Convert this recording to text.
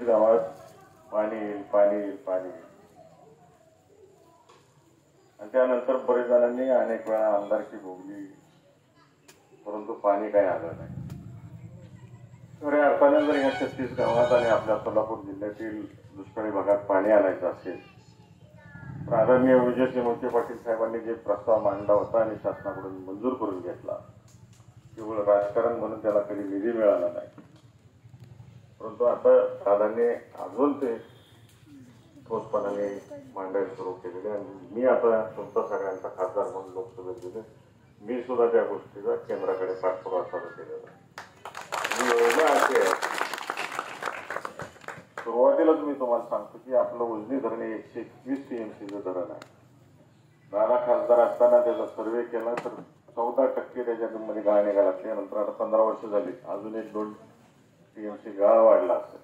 गावात पाणी येईल पाणी येईल पाणी येईल आणि त्यानंतर बरेच जणांनी अनेक वेळा आमदारकी भोगली, परंतु पाणी काही आलं नाही. खऱ्या अर्थाने जर या 36 गावात आणि आपल्या सोलापूर जिल्ह्यातील दुष्काळी भागात पाणी आणायचं असेल तर आदरणीय विजयसिंह मोहिते पाटील साहेबांनी जे प्रस्ताव मांडला होता आणि शासनाकडून मंजूर करून घेतला, केवळ राजकारण म्हणून त्याला कधी निधी मिळाला नाही. परंतु आता दादांनी अजून ते ठोसपणाने मांडायला सुरू केलेले आणि मी आता तुमचा सगळ्यांचा खासदार म्हणून लोकसभेत गेले, मी सुद्धा त्या गोष्टीचा केंद्राकडे पाठपुरावा चालू केलेला. योजना अशी आहे, सुरुवातीलाच मी तुम्हाला सांगतो की आपलं उजनी धरण 121 TMCचं धरण आहे. दादा खासदार असताना त्याचा सर्वे केला तर 14% त्याच्यामध्ये गाळ निघाला. त्यानंतर आता 15 वर्ष झाली, अजून 1-2 TMC गाळ वाढला असेल.